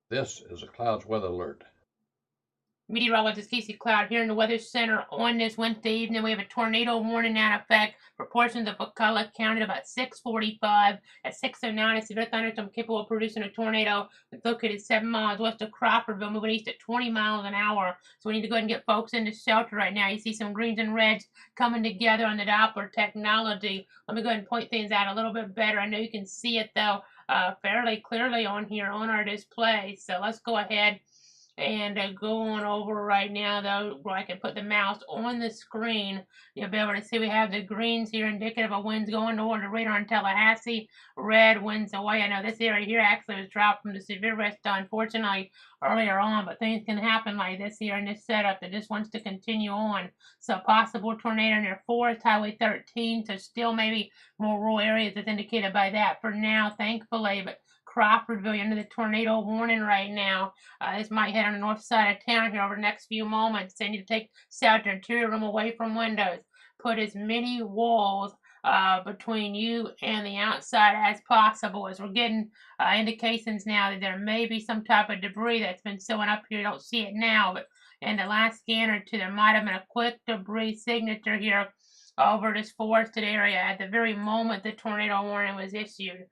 This is a clouds weather alert. Meteorologist Casey Cloud here in the Weather Center on this Wednesday evening. We have a tornado warning in effect for portions of Wakulla County at about 6:45. At 6:09, a severe thunderstorm capable of producing a tornado located 7 miles west of Crawfordville, moving east at 20 miles an hour. So we need to go ahead and get folks into shelter right now. You see some greens and reds coming together on the Doppler technology. Let me go ahead and point things out a little bit better. I know you can see it though fairly clearly on here on our display. So let's go ahead and going over right now, though, where I can put the mouse on the screen, you'll be able to see we have the greens here indicative of winds going toward the radar in Tallahassee. Red winds away. I know this area here actually was dropped from the severe risk, unfortunately, earlier on, but things can happen like this here in this setup that just wants to continue on. So possible tornado near Forest Highway 13, so still maybe more rural areas as indicated by that for now, thankfully, but Crawfordville under the tornado warning right now. This might hit on the north side of town here over the next few moments. They need to take shelter interior room away from windows. Put as many walls between you and the outside as possible, as we're getting indications now that there may be some type of debris that's been showing up here. You don't see it now, but in the last scan or two, there might have been a quick debris signature here over this forested area at the very moment the tornado warning was issued.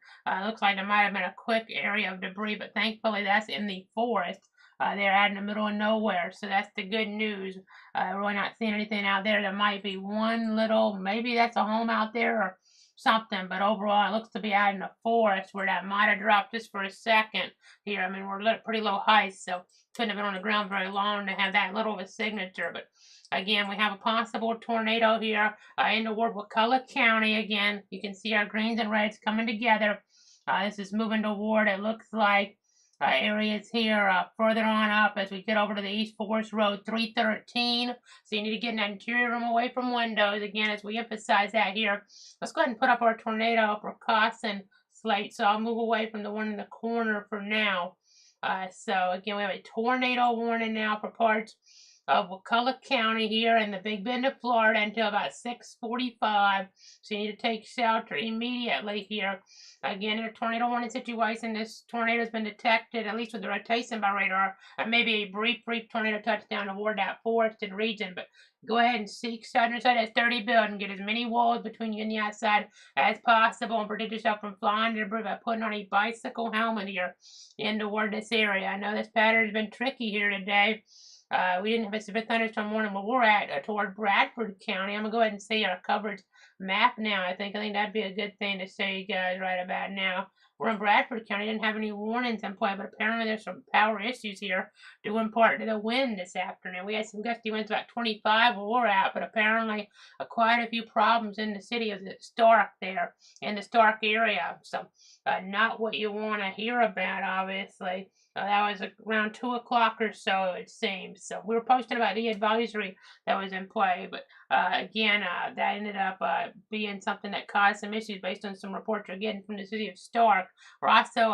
Looks like there might have been a quick area of debris, but thankfully that's in the forest. They're out in the middle of nowhere, so that's the good news. Really not seeing anything out there. There might be one little, maybe that's a home out there or something, but overall it looks to be out in the forest where that might have dropped just for a second here. I mean, we're at pretty low height, so couldn't have been on the ground very long to have that little of a signature, but again, we have a possible tornado here in the Wakulla County. Again, you can see our greens and reds coming together. This is moving toward, it looks like, areas here further on up as we get over to the East Forest Road 313. So you need to get in that interior room away from windows. Again, as we emphasize that here, let's go ahead and put up our tornado precaution slate. So I'll move away from the one in the corner for now. So again, we have a tornado warning now for parts of Wakulla County here in the Big Bend of Florida until about 6:45. So you need to take shelter immediately here. Again, in a tornado warning situation, this tornado has been detected, at least with the rotation by radar, and maybe a brief tornado touchdown toward that forested region. But go ahead and seek shelter inside that sturdy building. Get as many walls between you and the outside as possible and protect yourself from flying debris by putting on a bicycle helmet here in toward this area. I know this pattern has been tricky here today. We didn't have a severe thunderstorm warning where we're at toward Bradford County. I'm going to go ahead and see our coverage map now. I think that'd be a good thing to show you guys right about now. We're in Bradford County. Didn't have any warnings in play, but apparently there's some power issues here due in part to the wind this afternoon. We had some gusty winds about 25 where we're at, but apparently quite a few problems in the city of Stark there, in the Stark area. So not what you want to hear about, obviously. That was around 2 o'clock or so, it seems. So we were posting about the advisory that was in play, but again, that ended up being something that caused some issues based on some reports we're getting from the city of Stark. We're also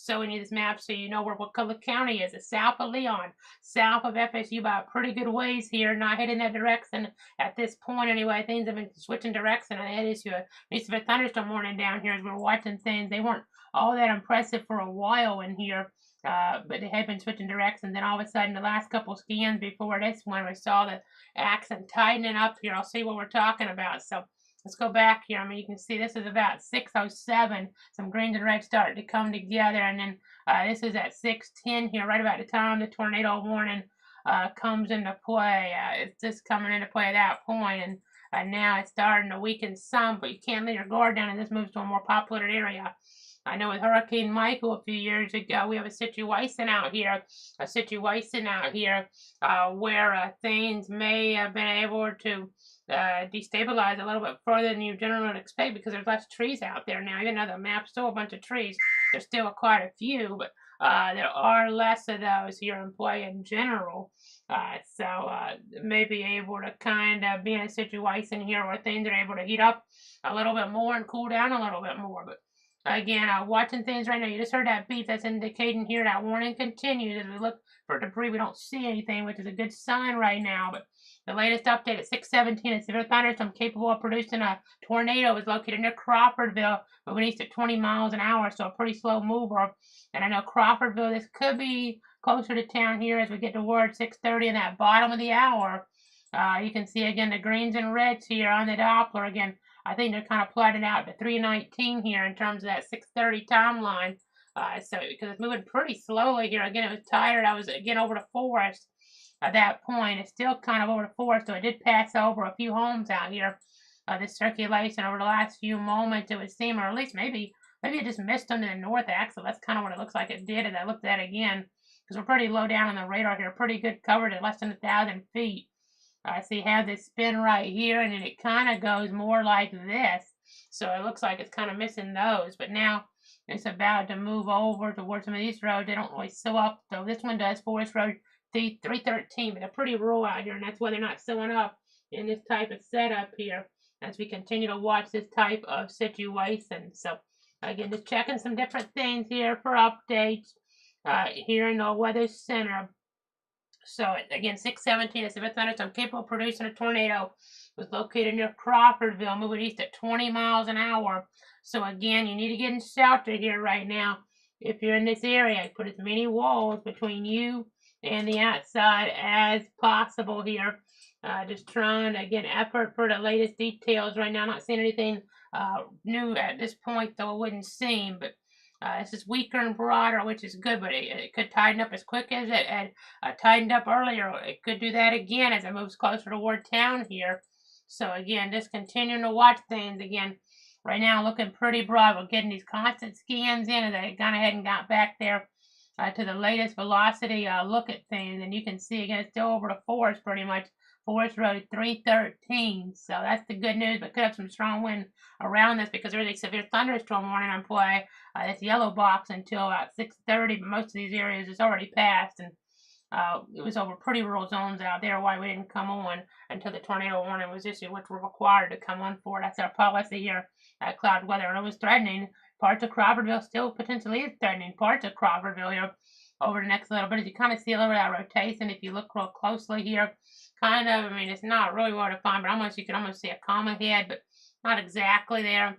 showing you this map so you know where Wakulla County is. It's south of Leon, south of FSU by a pretty good ways here, not heading that direction at this point anyway. Things have been switching direction. I had issue a a thunderstorm warning down here as we were watching things. They weren't all that impressive for a while in here. But they had been switching directions. Then all of a sudden, the last couple scans before this one, we saw the accent tightening up here. I'll see what we're talking about. So let's go back here. I mean, you can see this is about 6:07. Some greens and reds started to come together, and then this is at 6:10 here, right about the time the tornado warning comes into play. It's just coming into play at that point, and now it's starting to weaken some, but you can't let your guard down, and this moves to a more populated area. I know with Hurricane Michael a few years ago, we have a situation out here, where things may have been able to destabilize a little bit further than you generally would expect because there's less trees out there now. Even though the map's still a bunch of trees, there's still quite a few, but there are less of those here in play in general. So may be able to kind of be in a situation here where things are able to heat up a little bit more and cool down a little bit more. But again, watching things right now. You just heard that beep. That's indicating here that warning continues as we look for debris. We don't see anything, which is a good sign right now. But The latest update at 6:17, a severe thunderstorm capable of producing a tornado is located near Crawfordville, moving east at 20 miles an hour, so a pretty slow mover. And I know Crawfordville, this could be closer to town here as we get toward 6:30 in that bottom of the hour. You can see again the greens and reds here on the Doppler. Again, I think they're kind of plotted out to 319 here in terms of that 6:30 timeline. So because it's moving pretty slowly here. Again, it was tired. I was again over the forest at that point. It's still kind of over the forest, so it did pass over a few homes out here. This circulation over the last few moments, it would seem, or at least maybe it just missed under the north axle. That's kind of what it looks like it did as I looked at it again, because we're pretty low down on the radar here. Pretty good coverage at less than 1,000 feet. So you have this spin right here, and then it kind of goes more like this. So it looks like it's kind of missing those. But now it's about to move over towards some of these roads. They don't really sew up, though. This one does, Forest Road 313, but they're pretty rural out here, and that's why they're not sewing up in this type of setup here as we continue to watch this type of situation. So, again, just checking some different things here for updates here in the Weather Center. So, again, 6:17, a severe thunderstorm capable of producing a tornado was located near Crawfordville, moving east at 20 miles an hour. So, again, you need to get in shelter here right now. If you're in this area, put as many walls between you and the outside as possible here. Just trying to get effort for the latest details right now. Not seeing anything new at this point, though it wouldn't seem, but this is weaker and broader, which is good, but it could tighten up as quick as it had tightened up earlier. It could do that again as it moves closer toward town here. So again, just continuing to watch things. Again, right now looking pretty broad. We're getting these constant scans in as they gone ahead and got back there to the latest velocity look at things. And you can see, again, it's still over the forest pretty much. Forest Road 313. So that's the good news, but could have some strong wind around this because there's a severe thunderstorm warning on play. This yellow box until about 6:30, but most of these areas is already passed, and it was over pretty rural zones out there. Why we didn't come on until the tornado warning was issued, which we're required to come on for. That's our policy here at Cloud Weather, and it was threatening. Parts of Crawfordville still potentially is threatening parts of Crawfordville here over the next little bit. As you kind of see a little bit of that rotation, if you look real closely here, kind of, I mean, it's not really well defined, but you can almost see a comma head, but not exactly there.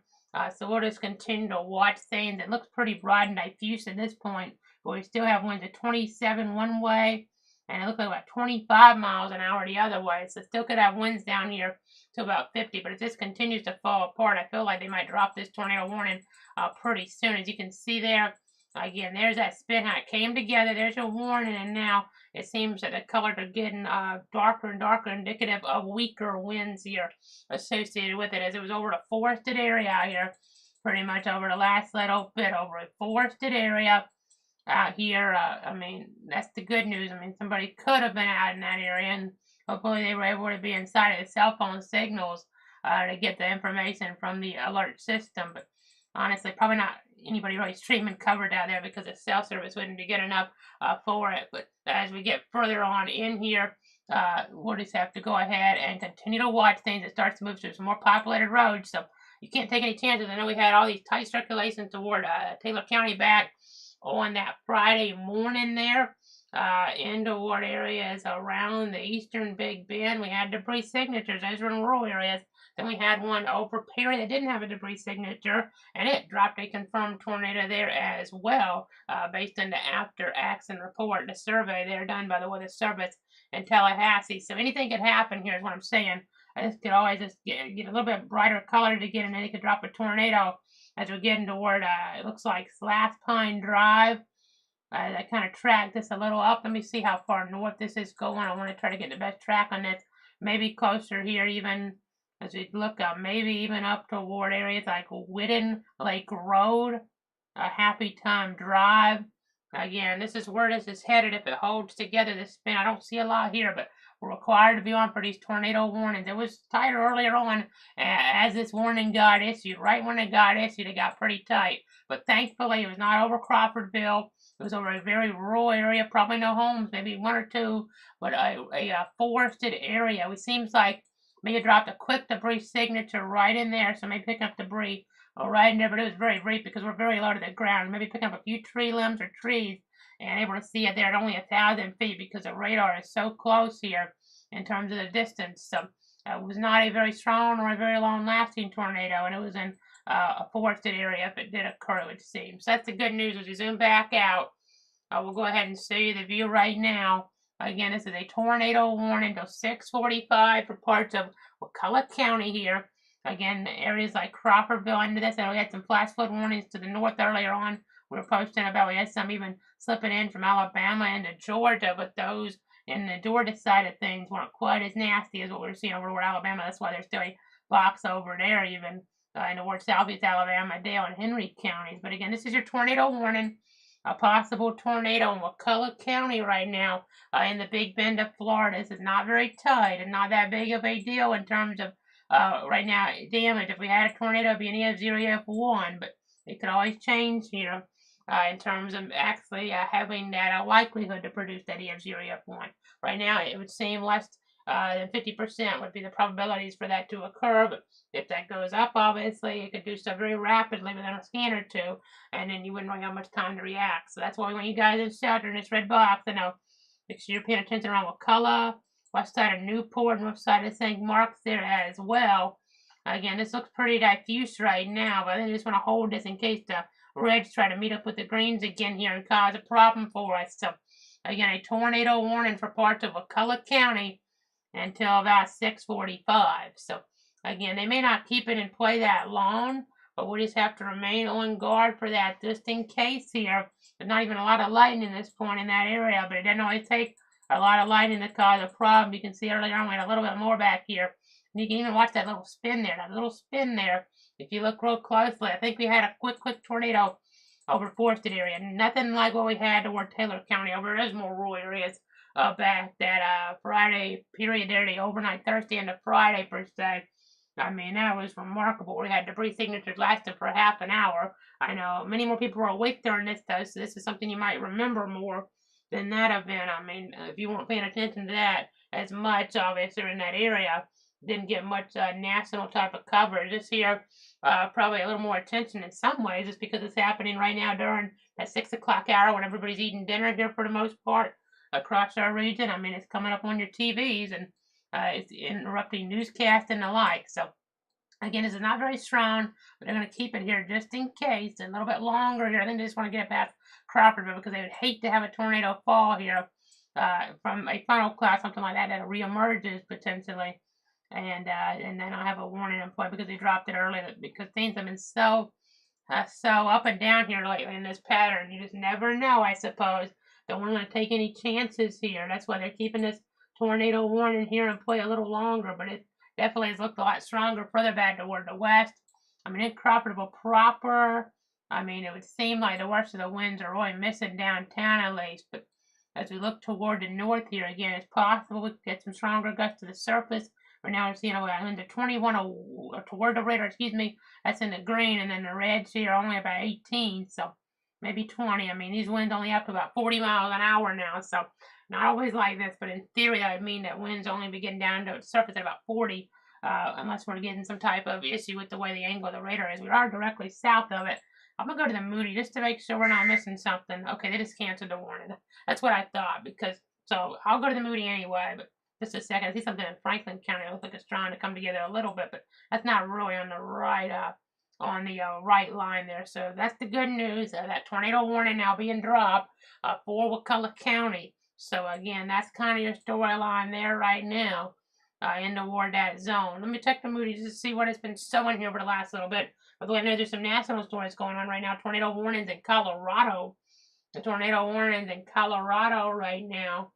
So we'll just continue to watch things. It looks pretty broad and diffuse at this point, but we still have winds at 27 one way, and it looks like about 25 miles an hour the other way. So still could have winds down here to about 50, but if this continues to fall apart, I feel like they might drop this tornado warning pretty soon. As you can see there, again, there's that spin, how it came together. There's your warning, and now it seems that the colors are getting darker and darker, indicative of weaker winds here associated with it, as it was over the forested area here, pretty much over the last little bit, over a forested area out here. I mean, that's the good news. I mean, somebody could have been out in that area, and hopefully they were able to be inside of the cell phone signals to get the information from the alert system. But honestly, probably not anybody really streaming covered out there because the cell service wouldn't be good enough for it. But as we get further on in here, we'll just have to go ahead and continue to watch things. It starts to move through some more populated roads, so you can't take any chances. I know we had all these tight circulations toward Taylor County back on that Friday morning there. In toward areas around the eastern Big Bend. We had debris signatures. Those were in rural areas. Then we had one over Perry that didn't have a debris signature, and it dropped a confirmed tornado there as well, based on the after-action report, the survey there done by the Weather Service in Tallahassee. So anything could happen here is what I'm saying. This could always just get a little bit brighter color to get, and then it could drop a tornado as we're getting toward, it looks like Slash Pine Drive. I kind of track this a little up. Let me see how far north this is going. I want to try to get the best track on this. Maybe closer here even as we look up, maybe even up toward areas like Whidden Lake Road, Happy Time Drive. Again, this is where this is headed if it holds together this spin. I don't see a lot here, but we're required to be on for these tornado warnings. It was tighter earlier on as this warning got issued. Right when it got issued, it got pretty tight. But thankfully, it was not over Crawfordville. It was over a very rural area, probably no homes, maybe one or two, but a forested area. It seems like maybe it dropped a quick debris signature right in there, so maybe picking up debris right in there, but it was very brief because we're very low to the ground. Maybe picking up a few tree limbs or trees and able to see it there at only 1,000 feet because the radar is so close here. in terms of the distance. So it was not a very strong or a very long-lasting tornado, and it was in a forested area if it did occur, it would seem. So that's the good news. As you zoom back out, we'll go ahead and show you the view right now. Again, this is a tornado warning until 6:45 for parts of Wakulla County here. Again, areas like Cropperville into this, and we had some flash flood warnings to the north earlier on. We were posting about, we had some even slipping in from Alabama into Georgia, but those in the Georgia side of things weren't quite as nasty as what we're seeing over toward Alabama. That's why there's still a box over there, even in towards southeast Alabama, Dale and Henry counties. But again, this is your tornado warning. A possible tornado in Wakulla County right now in the Big Bend of Florida. This is not very tight and not that big of a deal in terms of right now damage. If we had a tornado, it'd be an EF0, EF1, but it could always change here in terms of actually having that likelihood to produce that EF0, EF1. Right now, it would seem less than 50% would be the probabilities for that to occur, but if that goes up, obviously, it could do so very rapidly within a scan or two, and then you wouldn't really have much time to react. So that's why we want you guys in shelter in this red box. I know, make sure you're paying attention around Wakulla, west side of Newport, north side of St. Mark's there as well. Again, this looks pretty diffuse right now, but I just want to hold this in case the reds try to meet up with the greens again here and cause a problem for us. So, again, a tornado warning for parts of Wakulla County until about 6:45. So, again, they may not keep it in play that long, but we'll just have to remain on guard for that just in case here. There's not even a lot of lightning at this point in that area, but it doesn't always take a lot of lightning to cause a problem. You can see earlier on we had a little bit more back here. And you can even watch that little spin there, If you look real closely, I think we had a quick tornado over forested area. Nothing like what we had toward Taylor County over those more rural areas back that Friday period there, the overnight Thursday into Friday per se. I mean, that was remarkable. We had debris signatures lasting for half an hour. I know many more people were awake during this, though, so this is something you might remember more than that event. I mean, if you weren't paying attention to that as much, obviously, in that area, didn't get much national type of coverage. This here, probably a little more attention in some ways, just because it's happening right now during that 6 o'clock hour when everybody's eating dinner here for the most part across our region. I mean, it's coming up on your TVs and it's interrupting newscasts and the like. So, again, this is not very strong, but they're going to keep it here just in case. A little bit longer here. I think they just want to get it past Cropperville because they would hate to have a tornado fall here from a funnel cloud, something like that reemerges potentially. And then I'll have a warning in point because they dropped it early because things have been so up and down here lately in this pattern. You just never know, I suppose. Don't want to take any chances here. That's why they're keeping this tornado warning here in play a little longer, but it definitely has looked a lot stronger further back toward the west. I mean, in Cropperville proper, I mean, it would seem like the worst of the winds are really missing downtown at least, but as we look toward the north here, again, it's possible we could get some stronger gusts to the surface. Right now we're seeing into 21 toward the radar, that's in the green, and then the reds here are only about 18, so maybe 20. I mean, these winds only up to about 40 miles an hour now, so not always like this, but in theory that would mean that winds only be getting down to the surface at about 40, unless we're getting some type of issue with the way the angle of the radar is. We are directly south of it. I'm going to go to the Moody just to make sure we're not missing something. Okay, they just canceled the warning. That's what I thought, so I'll go to the Moody anyway, but just a second. I see something in Franklin County. It looks like it's trying to come together a little bit, but that's not really on the right right line there. So that's the good news. That tornado warning now being dropped for Wakulla County. So again, that's kind of your storyline there right now in toward that zone. Let me check the Moody just to see what it's been showing here over the last little bit. By the way, I know there's some national stories going on right now. Tornado warnings in Colorado. The tornado warnings in Colorado right now.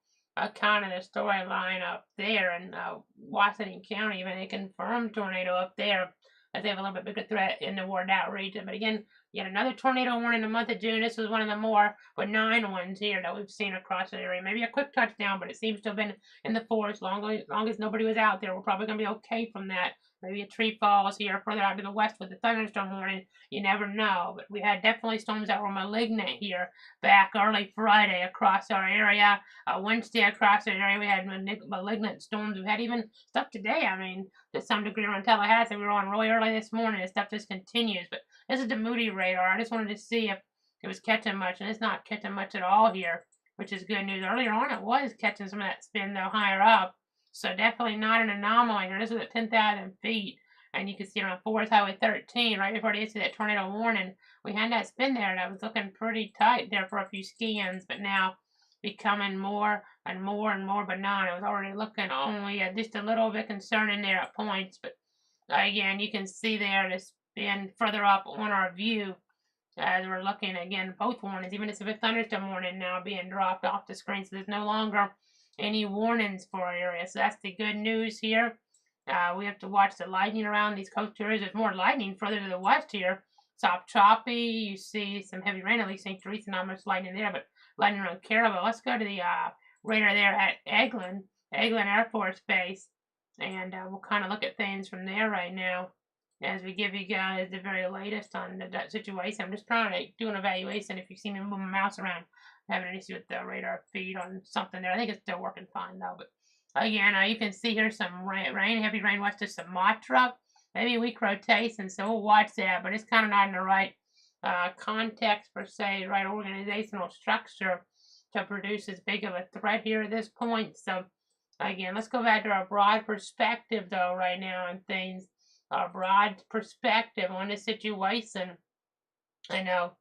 Kind of the storyline up there in Washington County. Even a confirmed tornado up there as they have a little bit bigger threat in toward that region. But again, yet another tornado warning in the month of June. This was one of the more benign ones here that we've seen across the area. Maybe a quick touchdown, but it seems to have been in the forest. Long as nobody was out there, we're probably going to be okay from that. Maybe a tree falls here further out to the west with the thunderstorm warning. You never know. But we had definitely storms that were malignant here back early Friday across our area. Wednesday across our area, we had malignant storms. We had even stuff today, I mean, to some degree around Tallahassee. We were on really early this morning. This stuff just continues. But this is the Moody radar. I just wanted to see if it was catching much. And it's not catching much at all here, which is good news. Earlier on, it was catching some of that spin, though, higher up. So definitely not an anomaly here. This is at 10,000 feet. And you can see on Forest Highway 13, right before they issued that tornado warning, we had that spin there that was looking pretty tight there for a few scans, but now becoming more and more and more benign. It was already looking only just a little bit concerning there at points, but again, you can see there the spin further up on our view as we're looking again, both warnings, even it's a thunderstorm warning now being dropped off the screen, so there's no longer any warnings for our area. So that's the good news here. We have to watch the lightning around these coast areas. There's more lightning further to the west here. Soft choppy. You see some heavy rain, at least St. Teresa, not much lightning there, but lightning around Carabel. Let's go to the radar there at Eglin Air Force Base, and we'll kind of look at things from there right now as we give you guys the very latest on that situation. I'm just trying to do an evaluation. If you see me move my mouse around, I'm having an issue with the radar feed on something there. I think it's still working fine though. But again, you can see here some rain, heavy rain west of Sumatra. Maybe a weak rotation, so we'll watch that. But it's kind of not in the right context per se, right organizational structure to produce as big of a threat here at this point. So again, let's go back to our broad perspective though right now on things. A broad perspective on the situation. I know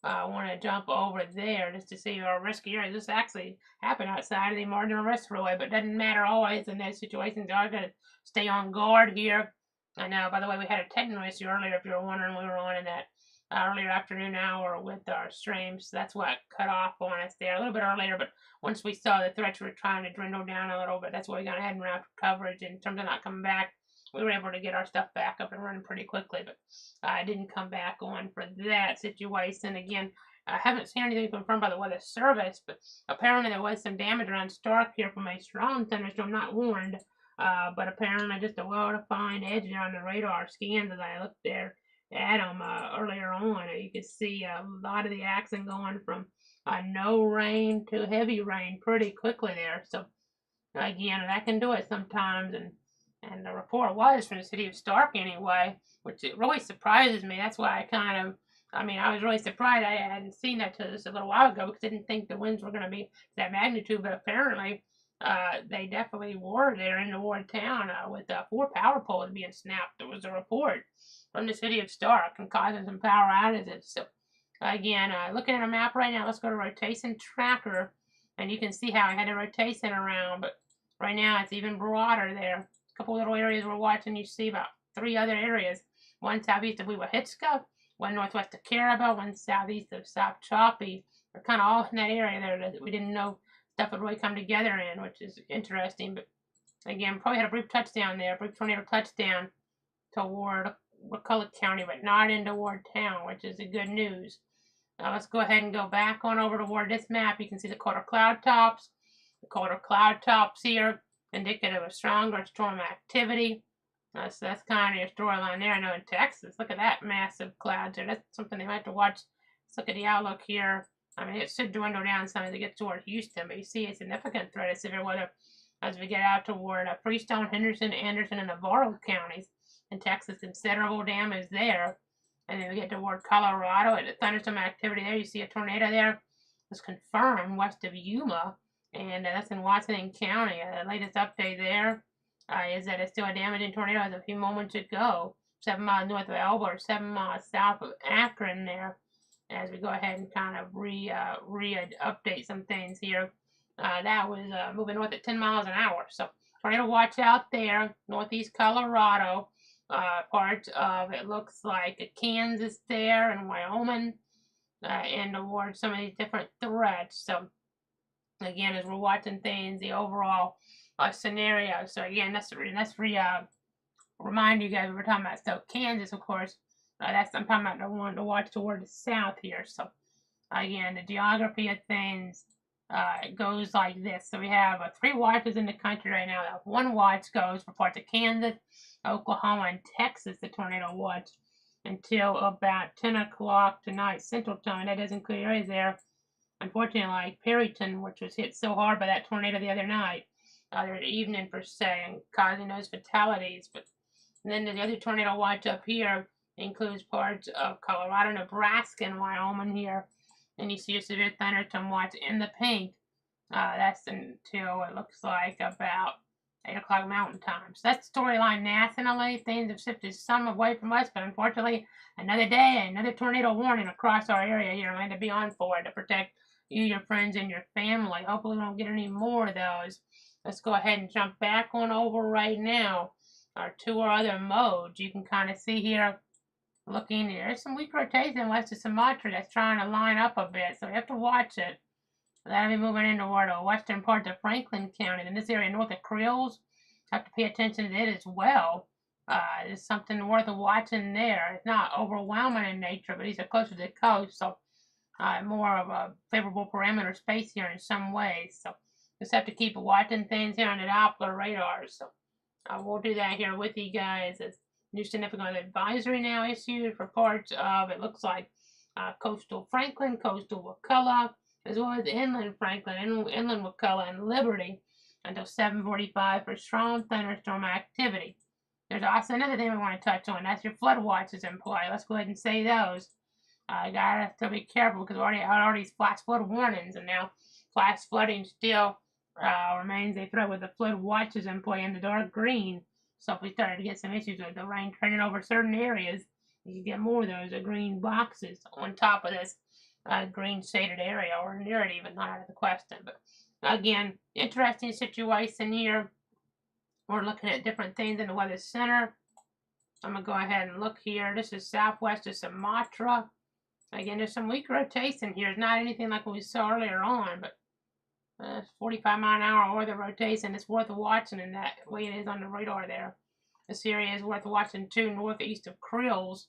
I want to jump over there just to see our risk area. This actually happened outside of the marginal risk freeway, but it doesn't matter always in those situations. I got to stay on guard here. I know, by the way, we had a technical issue earlier, if you were wondering. We were on in that earlier afternoon hour with our streams. So that's what cut off on us there a little bit earlier, but once we saw the threats were trying to dwindle down a little bit, that's why we got ahead and route coverage in terms of not coming back. We were able to get our stuff back up and running pretty quickly, but I didn't come back on for that situation. Again, I haven't seen anything confirmed by the Weather Service, but apparently there was some damage around Stark here from a strong thunderstorm, not warned, but apparently just a well-defined edge there on the radar scans as I looked there at them earlier on. You could see a lot of the action going from no rain to heavy rain pretty quickly there. So again, that can do it sometimes, and the report was from the city of Stark anyway, which it really surprises me. That's why I was really surprised. I hadn't seen that till just a little while ago because I didn't think the winds were going to be that magnitude, but apparently they definitely were there in the Ward town with 4 power poles being snapped. There was a report from the city of Stark and causing some power outages. So again, looking at a map right now, let's go to rotation tracker, and you can see how I had the rotation around, but right now it's even broader there. A couple little areas we're watching, you see about 3 other areas. One southeast of Weewahitska, one northwest of Carabel, one southeast of South Choppy. They're kind of all in that area there that we didn't know stuff would really come together in, which is interesting. But again, probably had a brief touchdown there, brief tornado touchdown toward Wakulla County, but not into Ward Town, which is the good news. Now let's go ahead and go back on over toward this map. You can see the colder cloud tops. The colder cloud tops here, indicative of stronger storm activity. So that's kind of your storyline there. I know in Texas, look at that massive clouds there. That's something they might have to watch. Let's look at the outlook here. I mean, it should dwindle down some as it gets toward Houston, but you see a significant threat of severe weather as we get out toward Freestone, Henderson, Anderson, and Navarro counties. In Texas, considerable damage there. And then we get toward Colorado, and the thunderstorm activity there. You see a tornado there was confirmed west of Yuma, and that's in Washington County. The latest update there is that it's still a damaging tornado as of a few moments ago, 7 miles north of Elba or 7 miles south of Akron there. As we go ahead and kind of update some things here. That was moving north at 10 miles an hour. So tornado watch out there, northeast Colorado. Parts of it looks like Kansas there and Wyoming, and towards some of these different threats. So again, as we're watching things, the overall scenario. So again, that's remind you guys what we're talking about. So Kansas, of course, I'm talking about the one to watch toward the south here. So again, the geography of things goes like this. So we have 3 watches in the country right now. That 1 watch goes for parts of Kansas, Oklahoma, and Texas, the tornado watch, until about 10 o'clock tonight Central Time. That does include areas there, unfortunately, like Perryton, which was hit so hard by that tornado the other night, the evening per se, and causing those fatalities. But then the other tornado watch up here includes parts of Colorado, Nebraska, and Wyoming here. And you see a severe thunderstorm watch in the pink. That's until it looks like about 8 o'clock Mountain Time. So that's the storyline nationally. Things have shifted some away from us, but unfortunately, another day, another tornado warning across our area here. We had to be on for it to protect you, your friends, and your family. Hopefully, we don't get any more of those. Let's go ahead and jump back on over right now to our other modes. You can kind of see here, looking, there's some weak rotation west of Sumatra that's trying to line up a bit, so we have to watch it. That'll be moving into the western parts of Franklin County. In this area north of Creoles, have to pay attention to it as well. There's something worth watching there. It's not overwhelming in nature, but these are closer to the coast, so more of a favorable parameter space here in some ways. So just have to keep watching things here on the Doppler radar. So we'll do that here with you guys. As new significant advisory now issued for parts of, it looks like, coastal Franklin, coastal Wakulla, as well as inland Franklin, inland Wakulla, and Liberty until 7:45 for strong thunderstorm activity. There's also another thing we want to touch on. That's your flood watches in play. Let's go ahead and say those. Gotta still be careful because we already flash flood warnings, and now flash flooding still remains a threat with the flood watches in play in the dark green. So if we started to get some issues with the rain turning over certain areas, you can get more of those green boxes on top of this green shaded area, or near it even, not out of the question. But again, interesting situation here. We're looking at different things in the weather center. I'm going to go ahead and look here. This is southwest of Sumatra. Again, there's some weak rotation here. It's not anything like we saw earlier on, but 45-mile-an-hour or the rotation. It's worth watching in that way it is on the radar there. This area is worth watching too, northeast of Creoles.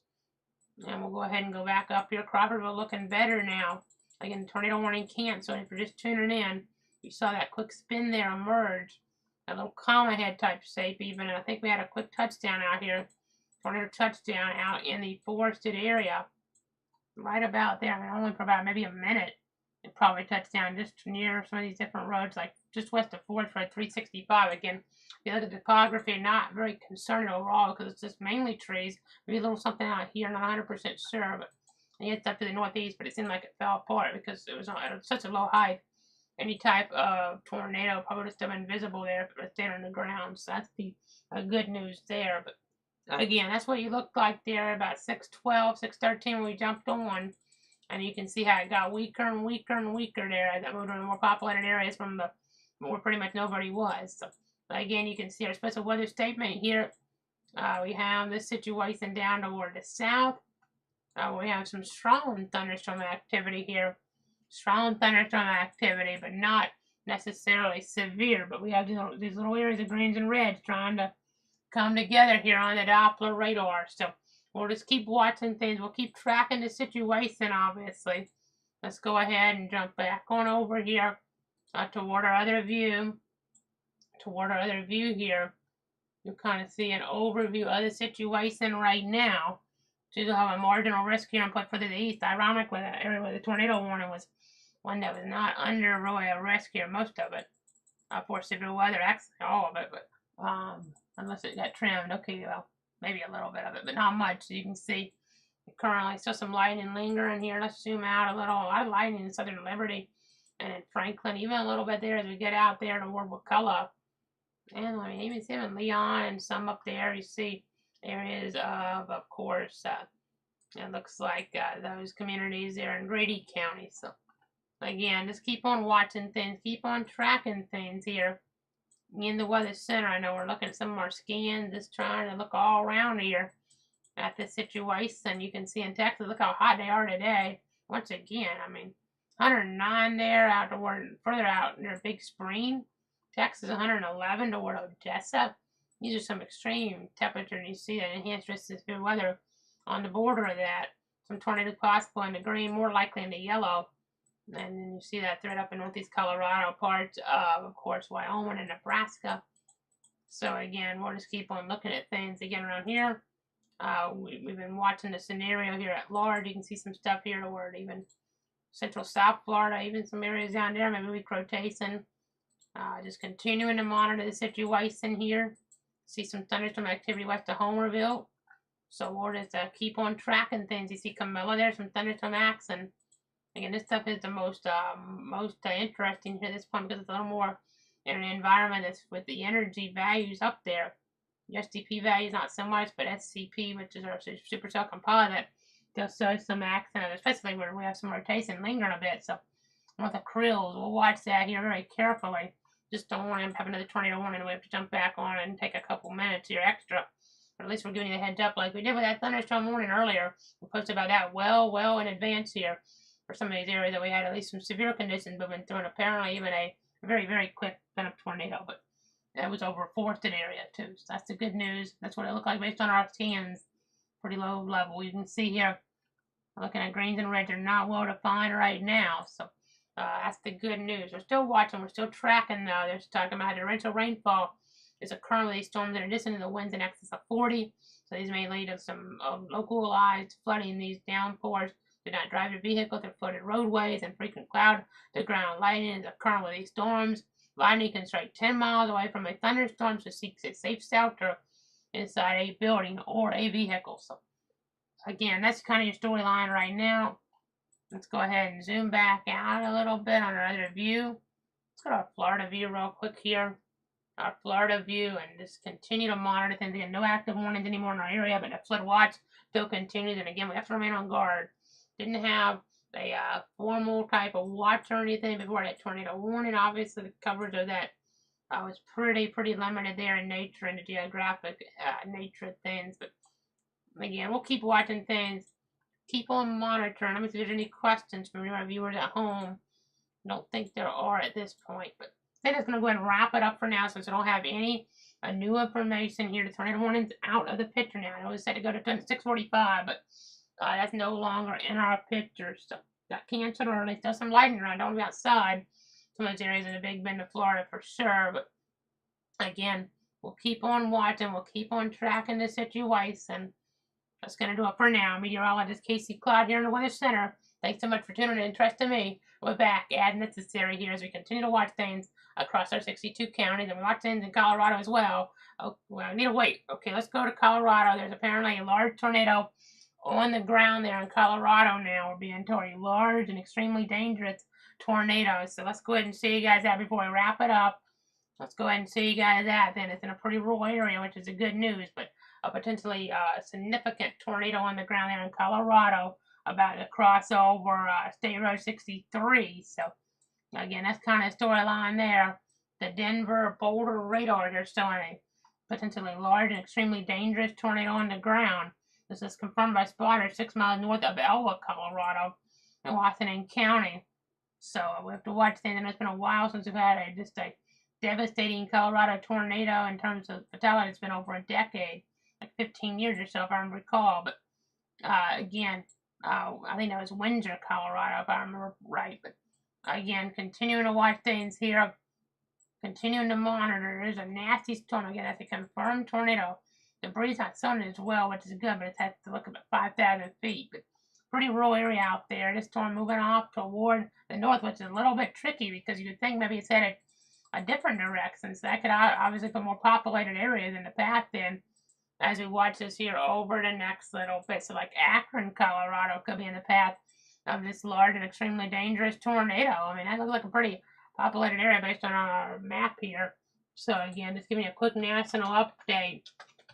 And we'll go ahead and go back up here. Crawfordville looking better now. Again, tornado warning canceled. If you're just tuning in, you saw that quick spin there emerge. A little comma head type shape even. And I think we had a quick touchdown out here. Tornado touchdown out in the forested area. Right about there. I mean, only for about maybe a minute. It probably touched down just near some of these different roads, like just west of Forest Road 365. Again, if you look at the topography, not very concerned overall because it's just mainly trees. Maybe a little something out here, not 100% sure, but it's up to the northeast, but it seemed like it fell apart because it was at such a low height. Any type of tornado probably would have still been visible there if it was stayed on the ground. So that's the good news there. But again, that's what you looked like there about 6:12, 6:13 when we jumped on. And you can see how it got weaker and weaker and weaker there as it moved to the more populated areas from the where pretty much nobody was. So again, you can see our special weather statement here. We have this situation down toward the south. We have some strong thunderstorm activity here. Strong thunderstorm activity, but not necessarily severe. But we have these little areas of greens and reds trying to come together here on the Doppler radar. So we'll just keep watching things. We'll keep tracking the situation, obviously. Let's go ahead and jump back on over here toward our other view. Toward our other view here. You'll kind of see an overview of the situation right now. So you'll have a marginal risk here and put further to the east. Ironically, that area where the tornado warning was one that was not under really a risk here, most of it. For severe weather, actually all of it, but unless it got trimmed. Okay, well, maybe a little bit of it, but not much. So you can see currently still some lightning lingering here. Let's zoom out a little. A lot of lightning in southern Liberty and in Franklin, even a little bit there as we get out there toward Wakulla. And I mean, even see in Leon and some up there. You see areas of course, it looks like those communities there in Grady County. So again, just keep on watching things, keep on tracking things here in the weather center. I know we're looking at some of our scans, just trying to look all around here at the situation. You can see in Texas, look how hot they are today. Once again, I mean, 109 there out toward further out near Big Spring. Texas 111 toward Odessa. These are some extreme temperature, and you see that enhanced risk of severe weather on the border of that. Some tornadoes possible in the green, more likely in the yellow. And then you see that thread up in northeast Colorado, parts of course, Wyoming and Nebraska. So again, we'll just keep on looking at things again around here. We've been watching the scenario here at large. You can see some stuff here toward even central South Florida, even some areas down there, maybe weak rotation. Just continuing to monitor the situation here. See some thunderstorm activity west of Homerville. So we'll just keep on tracking things. You see Camilla there, some thunderstorm acts, and again, this stuff is the most interesting here at this point because it's a little more in an environment that's with the energy values up there. STP values not so much, but SCP, which is our supercell composite, they'll show some accident, especially where we have some rotation lingering a bit. So with the krills, we'll watch that here very carefully. Just don't want him to have another tornado warning and we have to jump back on it and take a couple minutes here extra. Or at least we're giving you a heads up like we did with that thunderstorm warning earlier. We posted about that well in advance here for some of these areas that we had at least some severe conditions moving through, and apparently even a very quick kind of tornado. But that was over a forested area too. So that's the good news. That's what it looked like based on our scans. Pretty low level. You can see here, looking at greens and reds are not well defined right now. So that's the good news. We're still watching. We're still tracking though. They're talking about torrential rainfall is occurring with these storms in addition to the winds in excess of 40. So these may lead to some localized flooding. These downpours do not drive your vehicle through flooded roadways, and frequent cloud to ground lightning is occurring with these storms. Lightning can strike 10 miles away from a thunderstorm, so seek a safe shelter inside a building or a vehicle. So, again, that's kind of your storyline right now. Let's go ahead and zoom back out a little bit on our other view. Let's go to our Florida view real quick here. Our Florida view, and just continue to monitor things. Again, no active warnings anymore in our area, but the flood watch still continues. And again, we have to remain on guard. Didn't have a formal type of watch or anything before that tornado warning. Obviously, the coverage of that was pretty limited there in nature and the geographic nature of things. But again, we'll keep watching things, keep on monitoring. Let me see if there's any questions from our viewers at home. I don't think there are at this point, but I think that's going to go ahead and wrap it up for now since I don't have any new information here. The tornado warning's out of the picture now. I always said to go to 6:45, but that's no longer in our picture. So got canceled early. Still some lightning around. Don't be outside. Some of those areas in the Big Bend of Florida for sure. But again, we'll keep on watching. We'll keep on tracking the situation. That's going to do it for now. Meteorologist Casey Cloud here in the Weather Center. Thanks so much for tuning in and trusting me. We're back as necessary here as we continue to watch things across our 62 counties, and we watch things in Colorado as well. Oh, well, I need to wait. Okay, let's go to Colorado. There's apparently a large tornado on the ground there in Colorado now. We're being told a large and extremely dangerous tornado. So let's go ahead and see you guys that before we wrap it up. Let's go ahead and see you guys that. Then it's in a pretty rural area, which is the good news, but a potentially significant tornado on the ground there in Colorado about to cross over State Road 63. So again, that's kind of storyline there. The Denver Boulder radar, they're showing a potentially large and extremely dangerous tornado on the ground. This is confirmed by spotters 6 miles north of Elba, Colorado, in Washington County. So we have to watch things, and it's been a while since we've had just a devastating Colorado tornado in terms of fatality. It's been over a decade, like 15 years or so, if I recall. But again, I think that was Windsor, Colorado, if I remember right. But again, continuing to watch things here, continuing to monitor. There's a nasty storm. Again, that's a confirmed tornado. The breeze not shown as well, which is good, but it's had to look about 5,000 feet. But pretty rural area out there. This storm moving off toward the north, which is a little bit tricky because you would think maybe it's headed a different direction. So that could obviously put more populated areas in the path then as we watch this here over the next little bit. So like Akron, Colorado could be in the path of this large and extremely dangerous tornado. I mean, that looks like a pretty populated area based on our map here. So again, just giving you a quick national update.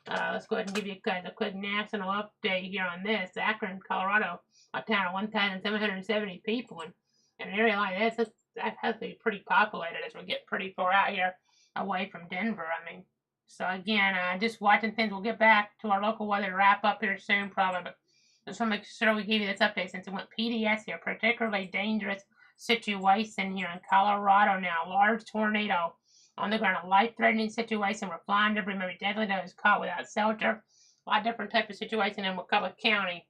Let's go ahead and give you guys a quick national update here on this. Akron, Colorado, a town of 1,770 people. And in an area like this, that has to be pretty populated as we get pretty far out here away from Denver. I mean, so again, just watching things. We'll get back to our local weather to wrap up here soon, probably. But just want to make sure we give you this update since it went PDS here. Particularly dangerous situation here in Colorado now. Large tornado on the ground, a life-threatening situation where flying debris may be deadly to those caught without shelter. A lot different type of situation in Wakulla County,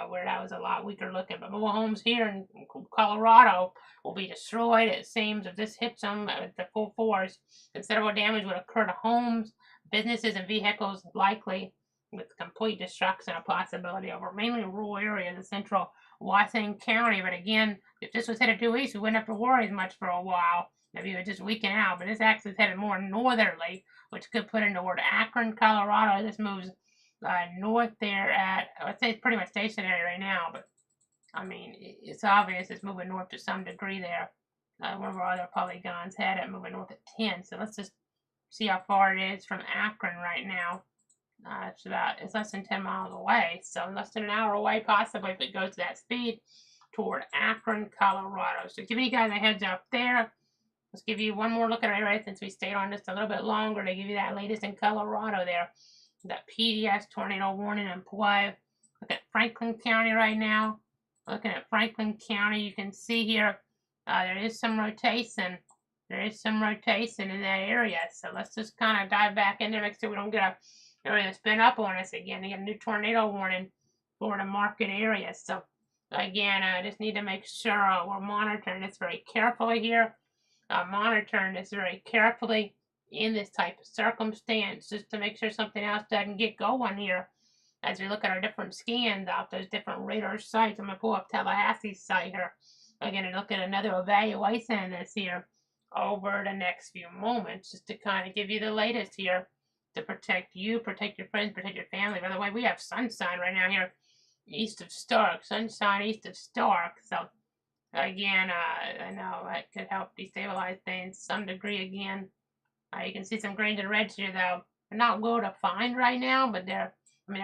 where that was a lot weaker looking. But mobile homes here in Colorado will be destroyed. It seems if this hits them at the full force, considerable damage would occur to homes, businesses, and vehicles, likely with complete destruction a possibility over mainly rural areas of central Washington County. But again, if this was headed due east, we wouldn't have to worry as much for a while. Maybe it would just weaken out, but this actually is headed more northerly, which could put it toward Akron, Colorado. This moves north there at, I'd say it's pretty much stationary right now, but I mean, it's obvious it's moving north to some degree there. One of our other polygons had it moving north at 10. So let's just see how far it is from Akron right now. It's less than 10 miles away, so less than an hour away possibly if it goes that speed toward Akron, Colorado. So giving you guys a heads up there. Let's give you one more look at our area since we stayed on just a little bit longer to give you that latest in Colorado there. That PDS tornado warning in play. Look at Franklin County right now. Looking at Franklin County, you can see here there is some rotation. There is some rotation in that area. So let's just kind of dive back in there, make sure we don't get a area to spin up on us again. You get a new tornado warning for the market area. So again, I just need to make sure we're monitoring this very carefully here. Monitoring this very carefully in this type of circumstance, just to make sure something else doesn't get going here. As we look at our different scans off those different radar sites, I'm going to pull up Tallahassee's site here. Again, and look at another evaluation of this here over the next few moments, just to kind of give you the latest here to protect you, protect your friends, protect your family. By the way, we have sunshine right now here east of Stark. Sunshine east of Stark. So again, I know that could help destabilize things to some degree again. You can see some greens and reds here, though. They're not well defined right now, but they're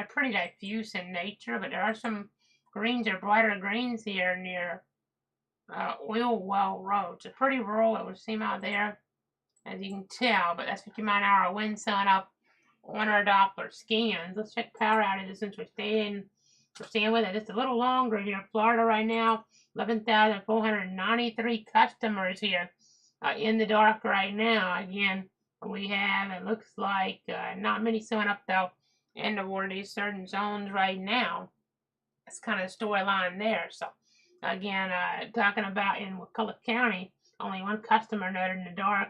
pretty diffuse in nature. But there are some greens or brighter greens here near Oil Well Road. It's a pretty rural, it would seem out there, as you can tell. But that's 50 mile an hour wind sun up on our Doppler scans. Let's check power outages since we're staying with it just a little longer here. Florida right now, 11,493 customers here in the dark right now. Again, we have, it looks like, not many showing up though into one of these certain zones right now. That's kind of the storyline there. So again, talking about in Wakulla County, only one customer noted in the dark.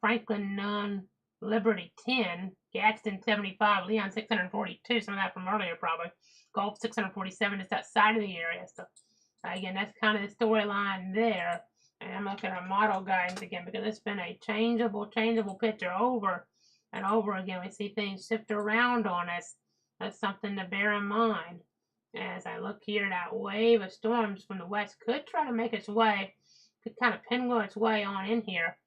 Franklin none, Liberty 10, Gadsden 75, Leon 642, some of that from earlier probably. Gulf 647 is outside of the area. So again, that's kind of the storyline there. And I'm looking at our model guidance again because it's been a changeable picture over and over again. We see things shift around on us. That's something to bear in mind. As I look here, that wave of storms from the west could try to make its way, could kind of pinwheel its way on in here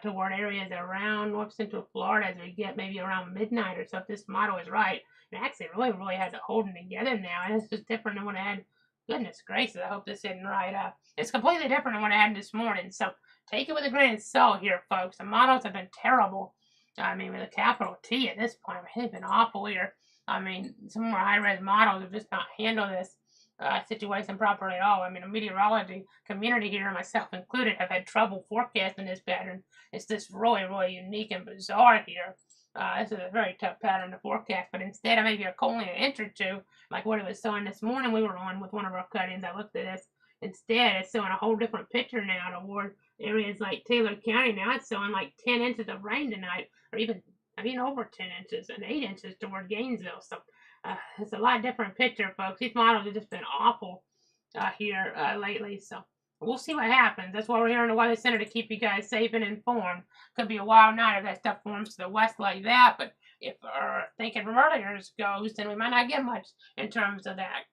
toward areas around north central Florida as we get maybe around midnight or so, if this model is right. And actually really has it holding together now, and it's just different than what I had. Goodness gracious, I hope this isn't right. It's completely different than what I had this morning, so take it with a grain of salt here, folks. The models have been terrible. With a capital T at this point. They've been awful here. Some more high-res models have just not handled this situation properly at all. The meteorology community here, myself included, have had trouble forecasting this pattern. It's just really unique and bizarre here. This is a very tough pattern to forecast, but instead of maybe only an inch or two, like what it was showing this morning, we were on with one of our cut-ins. I looked at this. Instead, it's showing a whole different picture now toward areas like Taylor County. Now it's showing like 10 inches of rain tonight, or even over 10 inches and 8 inches toward Gainesville. So it's a lot different picture, folks. These models have just been awful here lately. So we'll see what happens. That's why we're here in the Weather Center, to keep you guys safe and informed. Could be a wild night if that stuff forms to the west like that. But if our thinking from earlier goes, then we might not get much in terms of that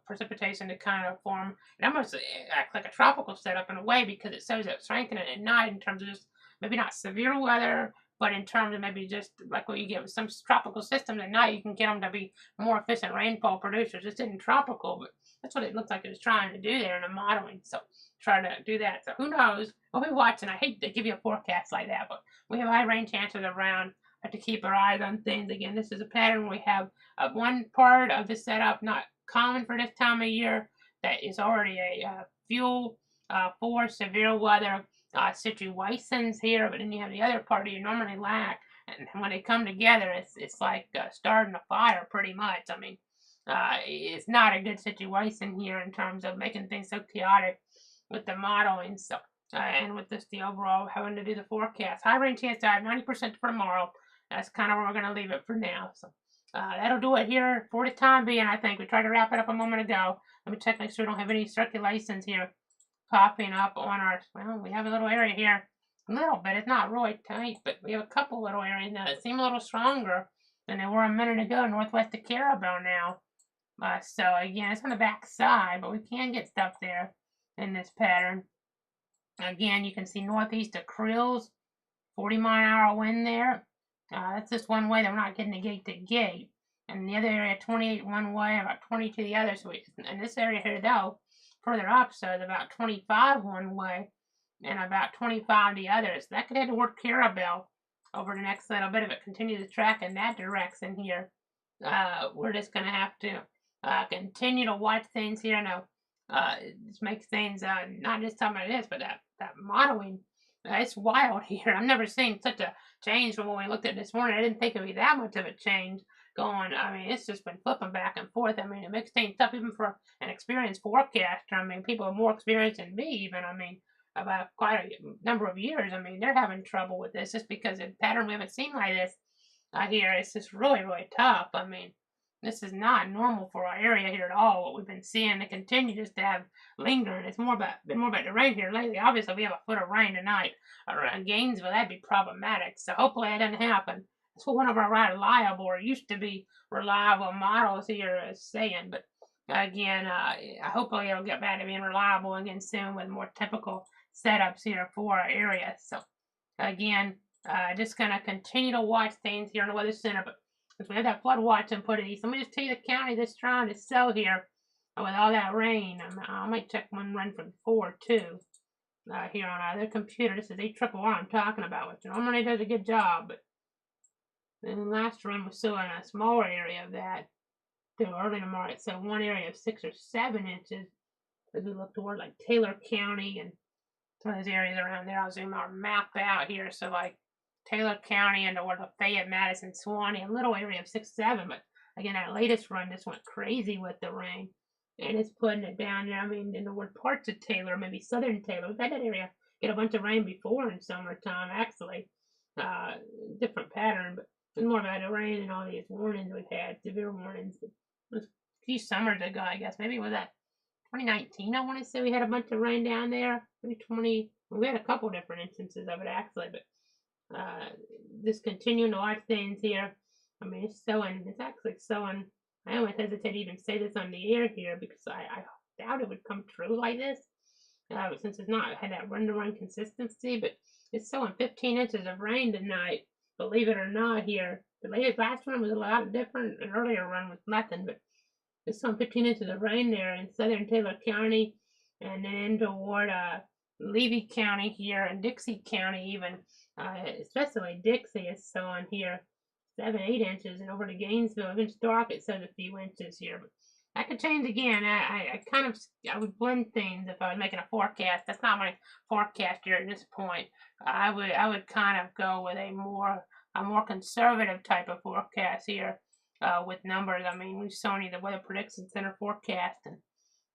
precipitation to kind of form. It almost acts like a tropical setup in a way, because it shows it strengthening at night in terms of just maybe not severe weather, but in terms of maybe just like what you get with some tropical systems at night, you can get them to be more efficient rainfall producers. It's in tropical, but that's what it looks like it was trying to do there in the modeling. So try to do that. So who knows? We'll be watching. I hate to give you a forecast like that, but we have high rain chances around. Have to keep our eyes on things. Again, this is a pattern. We have one part of the setup not common for this time of year that is already a fuel for severe weather situations here, but then you have the other part you normally lack, and when they come together, it's like starting a fire pretty much. It's not a good situation here in terms of making things so chaotic with the modeling. So and with this, the overall having to do the forecast. High rain chance, I have 90% for tomorrow. That's kind of where we're going to leave it for now. So that'll do it here for the time being. I think we tried to wrap it up a moment ago. Let me check, make sure we don't have any circulations here popping up on our, well, we have a little area here, a little bit, it's not really tight, but we have a couple little areas now that seem a little stronger than they were a minute ago, northwest of Caribou now. So again, it's on the back side, but we can get stuff there in this pattern. Again, you can see northeast of Krills, 40-mile-an-hour wind there. That's just one way that we're not getting the gate to gate. And the other area, 28 one way, about 22 the other. So in this area here, though, further up, so it's about 25 one way and about 25 the other. So that could head toward Carabel over the next little bit. If it continues to track in that direction here, we're just going to have to continue to watch things here. Now, just makes things not just talking about this, but that modeling. It's wild here. I've never seen such a change from when we looked at this morning. I didn't think it would be that much of a change going. I mean, it's just been flipping back and forth. I mean, it makes things tough even for an experienced forecaster. I mean, people are more experienced than me even. I mean, about quite a number of years. I mean, they're having trouble with this just because the pattern we haven't seen like this here. It's just really, really tough. I mean, this is not normal for our area here at all. What we've been seeing to continue just to have lingering. It's been more about the rain here lately. Obviously, we have a foot of rain tonight around Gainesville. That'd be problematic. So hopefully that doesn't happen. That's what one of our reliable or used to be reliable models here is saying. But again, hopefully it'll get back to being reliable again soon with more typical setups here for our area. So again, just gonna continue to watch things here in the Weather Center. But since we have that flood watch and put it east, let me just tell you the county that's trying to sell here with all that rain. I might check one run from 4 too. Here on their computer. This is ARRR I'm talking about, which normally does a good job, but then the last run was still in a smaller area of that. Still early in the market, so one area of 6 or 7 inches as we look toward like Taylor County and some of those areas around there. I'll zoom our map out here, so like Taylor County and toward Fayette, Madison, Suwanee, a little area of 6, 7, but again, that latest run just went crazy with the rain. And it's putting it down there. I mean, in the word parts of Taylor, maybe southern Taylor. We've had that area get a bunch of rain before in summertime, actually. Different pattern, but more about the rain and all these warnings we've had, severe warnings. It was a few summers ago, I guess. Maybe it was that 2019, I want to say we had a bunch of rain down there. Maybe 20. We had a couple different instances of it, actually. But just continuing to watch things here. I mean, it's actually sowing. I always hesitate to even say this on the air here because I doubt it would come true like this. Since it's not had that run-to-run consistency, but it's sowing 15 inches of rain tonight. Believe it or not, here the last run was a lot different. An earlier run was nothing, but it's sowing 15 inches of rain there in southern Taylor County, and then toward Levy County here and Dixie County even, especially Dixie is sowing here 7, 8 inches, and over to Gainesville, even Stark, it says a few inches here. But that could change again. I would blend things if I was making a forecast. That's not my forecast here at this point. I would kind of go with a more conservative type of forecast here with numbers. I mean, we've shown you the Weather Prediction Center forecast, and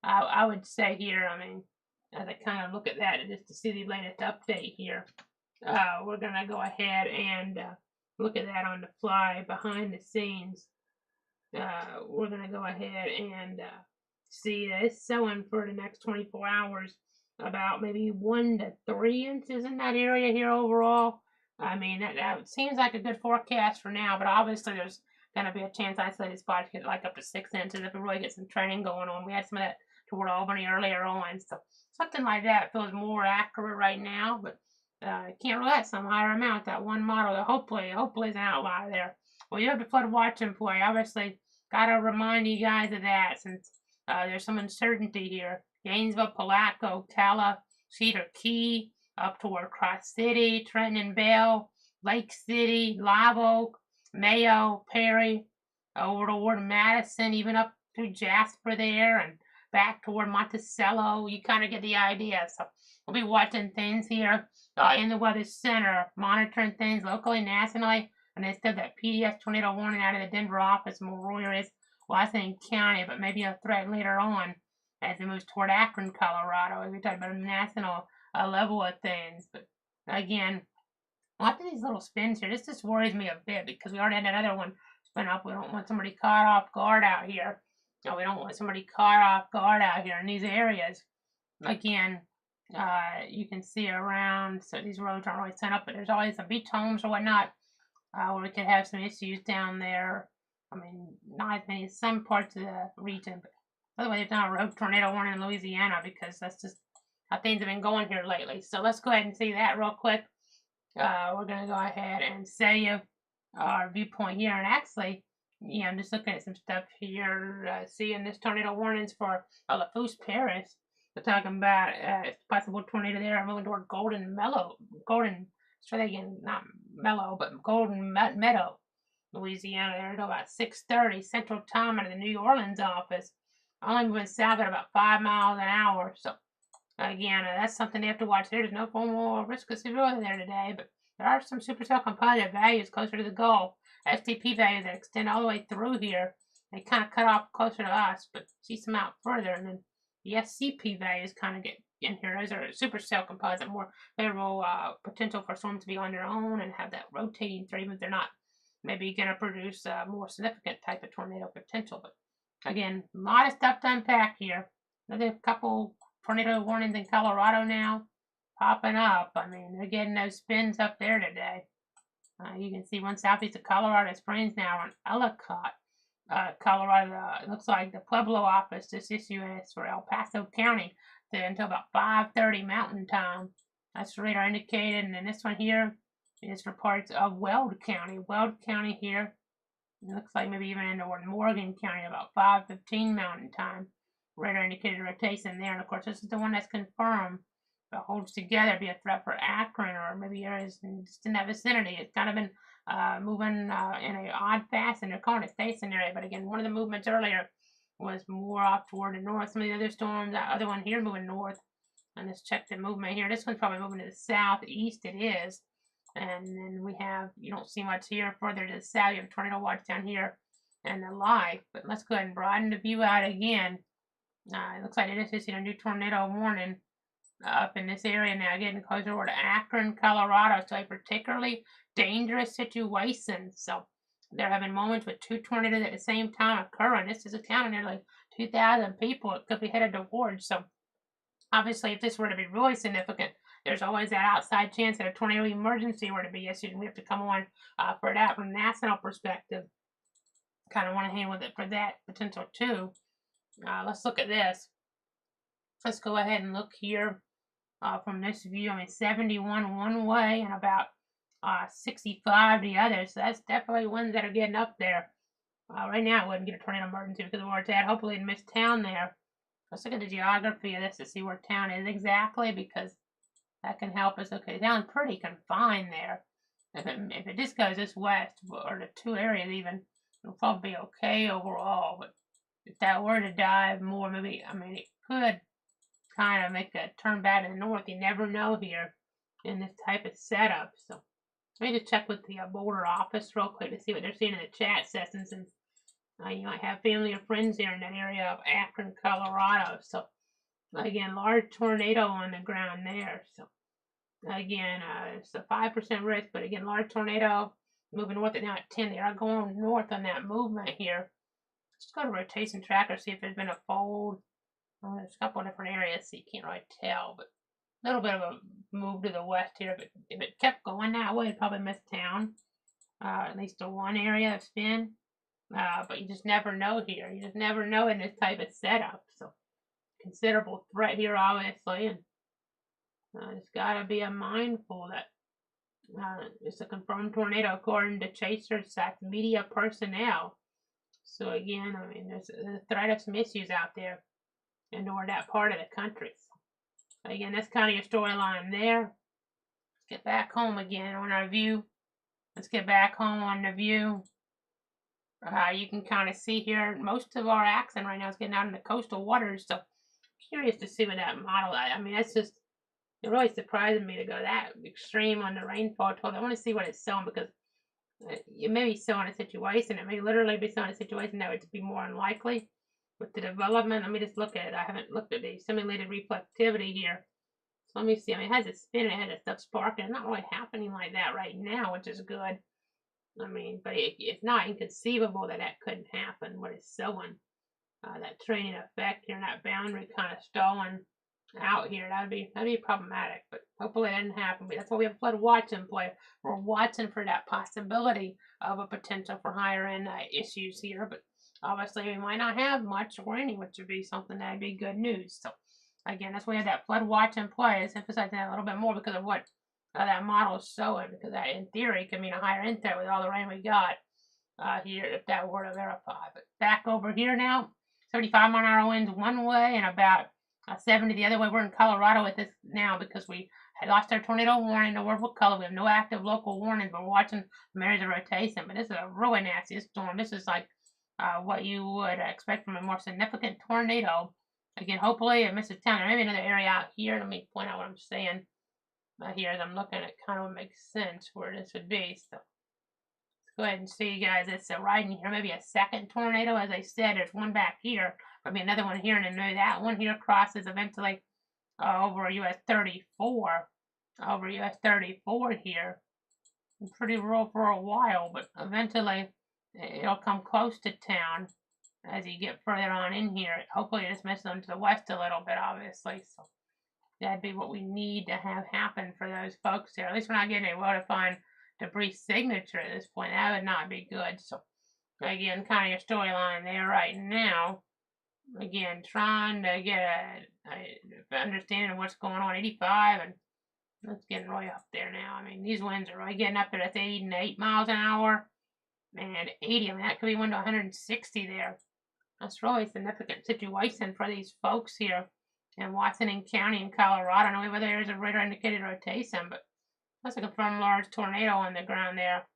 I would say here, I mean, as I kind of look at that, just to see the latest update here, we're gonna go ahead and look at that on the fly behind the scenes. We're going to go ahead and see that it's sowing for the next 24 hours about maybe 1 to 3 inches in that area here overall. I mean, that seems like a good forecast for now, but obviously there's going to be a chance isolated spots get like up to 6 inches if we really get some training going on. We had some of that toward Albany earlier on, so something like that feels more accurate right now, but can't rely on some higher amount. That one model that hopefully is an outlier there. Well, you have the flood watch in play. Obviously, gotta remind you guys of that since there's some uncertainty here. Gainesville, Palaco, Calla, Cedar Key, up toward Cross City, Trenton and Bell, Lake City, Live Oak, Mayo, Perry, over toward Madison, even up through Jasper there, and back toward Monticello. You kind of get the idea. So we'll be watching things here in the Weather Center, monitoring things locally, nationally, and they said that PDS tornado warning out of the Denver office, more rural areas, Washington County, but maybe a threat later on as it moves toward Akron, Colorado, as we talk about a national level of things. But again, watching these little spins here, this just worries me a bit because we already had another one spin up. We don't want somebody caught off guard out here. No, we don't want somebody caught off guard out here in these areas. Again, you can see around, so these roads aren't really set up, but there's always some beach homes or whatnot where we could have some issues down there. I mean, not as many as some parts of the region, but by the way, there's not a road tornado warning in Louisiana because that's just how things have been going here lately. So let's go ahead and see that real quick. We're going to go ahead and say our viewpoint here. And actually, yeah, I'm just looking at some stuff here, seeing this tornado warnings for Lafousse Parish. They're talking about possible tornado there moving toward try that again, not Mellow, but Golden Meadow, Louisiana. They're at about 6:30 Central Time out of the New Orleans office. Only moving south at about 5 miles an hour. So again, that's something they have to watch. There's no formal risk of severe weather there today, but there are some supercell composite values closer to the Gulf. STP values that extend all the way through here. They kind of cut off closer to us, but see some out further. And then the SCP values kind of get in here. Those are supercell composite, more favorable potential for storms to be on their own and have that rotating threat, even if they're not maybe going to produce a more significant type of tornado potential. But again, a lot of stuff to unpack here. Another couple tornado warnings in Colorado now popping up. I mean, they're getting those spins up there today. You can see one southeast of Colorado Springs now on Ellicott, Colorado. It looks like the Pueblo office, this issue is for El Paso County until about 5:30 Mountain Time. That's radar indicated. And then this one here is for parts of Weld County. Weld County here. It looks like maybe even into Morgan County about 5:15 Mountain Time. Radar indicated rotation there. And of course, this is the one that's confirmed. If it holds together, be a threat for Akron or maybe areas just in that vicinity. It's kind of been moving in an odd fashion. They're calling it stationary, but again, one of the movements earlier was more off toward the north. Some of the other storms, that other one here moving north. And let's check the movement here. This one's probably moving to the southeast. It is. And then we have, you don't see much here further to the south. You have tornado watch down here and the like. But let's go ahead and broaden the view out again. It looks like they just issued a new tornado warning up in this area now, getting closer toward Akron, Colorado. So a particularly dangerous situation. So they're having moments with two tornadoes at the same time occurring. This is a town of nearly 2,000 people it could be headed towards. So obviously, if this were to be really significant, there's always that outside chance that a tornado emergency were to be issued, and we have to come on for that from a national perspective. Kind of want to handle with it for that potential too. Let's look at this. Let's go ahead and look here from this view. I mean, 71 one way and about 65 the other. So that's definitely ones that are getting up there. Right now, it wouldn't get a tornado emergency because of where it's at. Hopefully, in missed town there. Let's look at the geography of this to see where town is exactly, because that can help us. Okay, town's pretty confined there. If it just goes this west, or the two areas even, it'll probably be okay overall. But if that were to dive more, maybe, I mean, it could kind of make a turn back to the north. You never know here in this type of setup. So let me just check with the border office real quick to see what they're seeing in the chat session, since you might have family or friends here in that area of Akron, Colorado. So again, large tornado on the ground there. So again, it's a 5% risk, but again, large tornado moving north at now at 10. They are going north on that movement here. Let's go to rotation tracker, see if there's been a fold. There's a couple of different areas, so you can't really tell, but a little bit of a move to the west here. If it kept going that way, it'd probably miss town. At least the one area that's been. But you just never know here. You just never know in this type of setup. So considerable threat here, obviously, and it's got to be mindful that it's a confirmed tornado according to Chaser's media personnel. So again, I mean, there's a threat of some issues out there in or that part of the country. So again, that's kind of your storyline there. Let's get back home again on our view. Let's get back home on the view. You can kind of see here, most of our action right now is getting out in the coastal waters. So curious to see what that model. I mean, that's just, it really surprised me to go that extreme on the rainfall total. I want to see what it's showing, because it may be showing a situation. It may literally be showing a situation that would be more unlikely with the development. Let me just look at it. I haven't looked at the simulated reflectivity here. So let me see. I mean, it has a spin, it has that stuff sparking. It's not really happening like that right now, which is good. I mean, but it's not inconceivable that that couldn't happen. What it's showing, that training effect here, and that boundary kind of stalling out here, that'd be problematic. But hopefully it doesn't happen. But that's why we have a flood watch in play. We're watching for that possibility of a potential for higher end issues here. But obviously we might not have much or any, which would be something that'd be good news. So Again, that's why we have that flood watch in place. Emphasizing that a little bit more because of what that model is showing. Because that, in theory, could mean a higher in threat with all the rain we got here if that were to verify. But back over here now, 75-mile-an-hour winds one way and about 70 the other way. We're in Colorado with this now because we had lost our tornado warning to Wakulla. We have no active local warnings, but we're watching some areas of rotation. But this is a really nasty storm. This is like what you would expect from a more significant tornado. Again, hopefully it misses town. There may be another area out here. Let me point out what I'm saying here as I'm looking. It kind of makes sense where this would be. So go ahead and see, guys. It's right in here. Maybe a second tornado. As I said, there's one back here. Maybe another one here, and I know that one here crosses eventually over US 34. Over US 34 here. Pretty rural for a while, but eventually it'll come close to town as you get further on in here. Hopefully it just misses them to the west a little bit, obviously. So that'd be what we need to have happen for those folks there. At least we're not getting a well-defined debris signature at this point. That would not be good. So again, kind of your storyline there right now. Again, trying to get a understanding of what's going on. 85, and that's getting really up there now. I mean, these winds are really getting up there. That's 88 miles an hour. And 80, I mean, that could be 1 to 160 there. That's really a significant situation for these folks here in Washington County in Colorado. I know we have other areas of radar indicated rotation, but that's a confirmed large tornado on the ground there.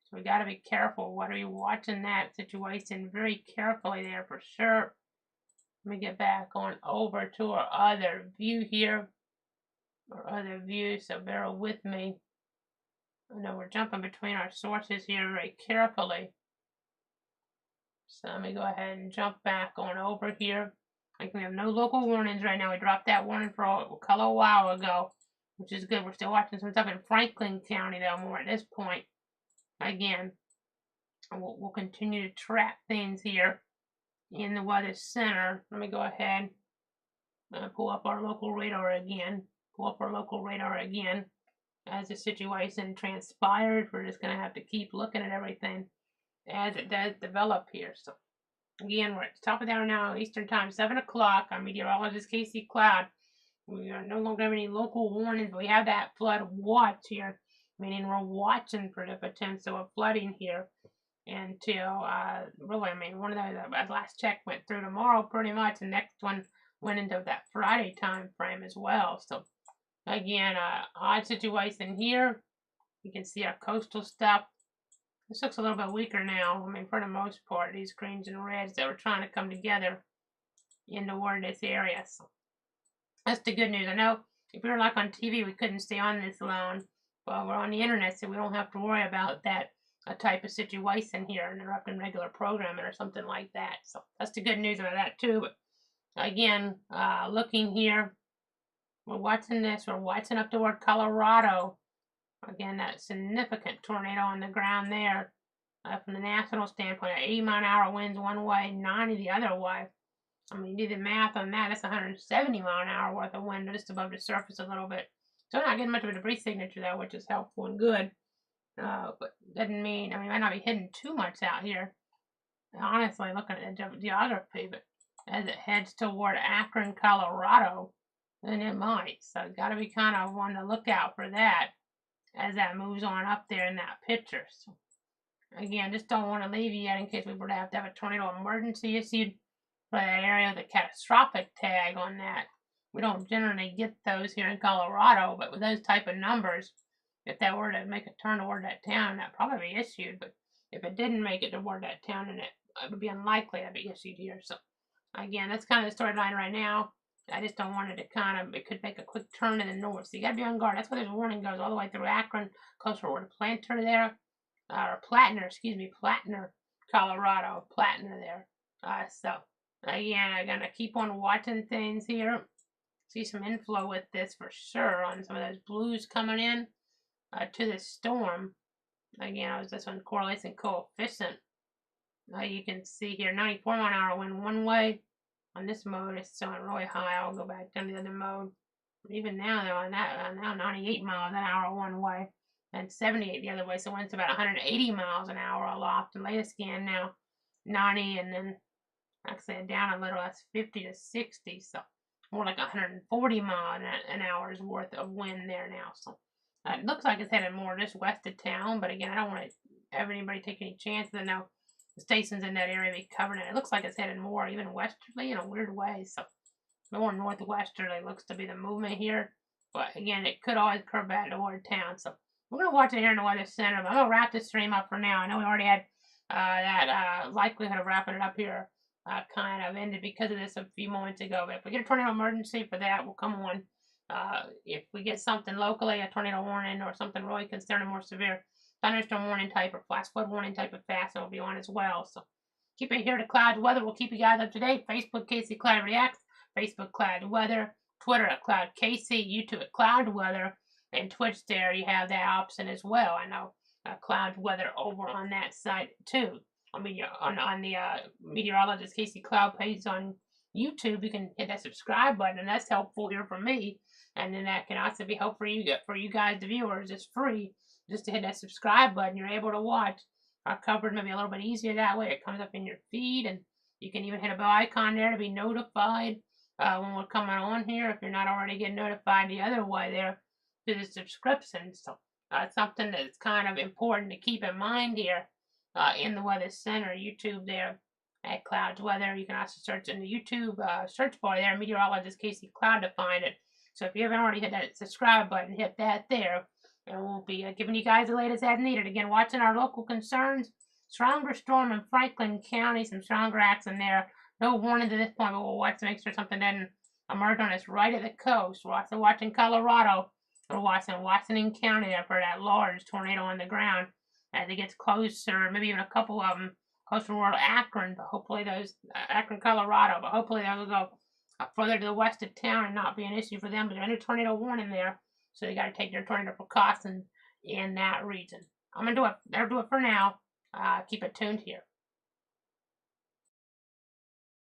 So we got to be careful. What are you watching that situation very carefully there for sure. Let me get back on over to our other view here. Our other view, so bear with me. I know we're jumping between our sources here very carefully. So let me go ahead and jump back on over here. Like we have no local warnings right now. We dropped that warning for Wakulla a while ago, which is good. We're still watching some stuff in Franklin County though more at this point. Again, we'll continue to track things here in the weather center. Let me go ahead and pull up our local radar again. As the situation transpires. We're just going to have to keep looking at everything as it does develop here. So again, we're at the top of the hour now, Eastern Time, 7 o'clock. I'm meteorologist Casey Cloud. We are no longer have any local warnings, but we have that flood watch here, meaning we're watching for the potential of flooding here until, really, I mean, one of those, last check went through tomorrow pretty much, and next one went into that Friday time frame as well. So again, odd situation here. You can see our coastal stuff. This looks a little bit weaker now. I mean, for the most part, these greens and reds that were trying to come together in toward this area. So that's the good news. I know if we were like on TV, we couldn't stay on this long. Well, we're on the internet, so we don't have to worry about that type of situation here, interrupting regular programming or something like that. So that's the good news about that too. But again, looking here, we're watching this. We're watching up toward Colorado. Again, that significant tornado on the ground there. From the national standpoint, 80-mile-an-hour winds one way, 90 the other way. I mean, you do the math on that. That's 170-mile-an-hour worth of wind just above the surface a little bit. So we're not getting much of a debris signature, though, which is helpful and good. But doesn't mean, I mean, it might not be hidden too much out here. Honestly, looking at the geography, but as it heads toward Akron, Colorado, then it might. So got to be kind of on the lookout for that as that moves on up there in that picture. So again, just don't want to leave you yet in case we were to have a tornado emergency issued for that area with a catastrophic tag on that. We don't generally get those here in Colorado, but with those type of numbers, if that were to make a turn toward that town, that'd probably be issued. But if it didn't make it toward that town, then it would be unlikely to be issued here. So again, that's kind of the storyline right now. I just don't want it to it could make a quick turn to the north. So you got to be on guard. That's why this warning goes all the way through Akron, close to Planter there, or Platner, Platner, Colorado, Platner there. So again, I'm going to keep on watching things here. See some inflow with this for sure on some of those blues coming in to the storm. Again, this one correlation coefficient. You can see here 94-mile-an-hour wind one way. On this mode, it's showing really high. I'll go back down to the other mode. Even now, though, on that, now 98 miles an hour one way and 78 the other way. So wind's about 180 miles an hour aloft. And latest scan now 90, and then actually down a little. That's 50 to 60. So more like 140 mile an hour's worth of wind there now. So it looks like it's headed more just west of town, but again, I don't want to have anybody take any chances. I know the stations in that area be covering it. It looks like it's headed more even westerly in a weird way. So more northwesterly looks to be the movement here. But again, it could always curve back toward town. So we're going to watch it here in the Weather Center. But I'm going to wrap this stream up for now. I know we already had that likelihood of wrapping it up here kind of ended because of this a few moments ago. But if we get a tornado emergency for that, we'll come on. If we get something locally, a tornado warning or something really concerning, more severe thunderstorm warning type or flash flood warning type of fast, will be on as well. So keep it here to Cloud Weather. We'll keep you guys up to date. Facebook, Casey Cloud Reacts. Facebook, Cloud Weather. Twitter at Cloud Casey. YouTube at Cloud Weather. And Twitch there, you have that option as well. I know Cloud Weather over on that site too. I mean, on the meteorologist Casey Cloud page on YouTube, you can hit that subscribe button, and that's helpful here for me. And then that can also be helpful for you guys, the viewers. It's free just to hit that subscribe button. You're able to watch our coverage maybe a little bit easier that way. It comes up in your feed, and you can even hit a bell icon there to be notified when we're coming on here. If you're not already getting notified the other way there through the subscription. So it's something that's kind of important to keep in mind here in the Weather Center YouTube there at Clouds Weather. You can also search in the YouTube search bar there, meteorologist Casey Cloud, to find it. So if you haven't already hit that subscribe button, hit that there. And we'll be giving you guys the latest as needed. Again, watching our local concerns. Stronger storm in Franklin County, some stronger acts in there. No warnings at this point, but we'll watch to make sure something doesn't emerge on us right at the coast. We're also watching Colorado. We're watching Washington County there for that large tornado on the ground as it gets closer, maybe even a couple of them closer toward Akron, but hopefully those, Akron, Colorado, but hopefully they'll go further to the west of town and not be an issue for them, but they're under tornado warning there, so they got to take their tornado precautions in that region. That'll do it for now. Keep it tuned here.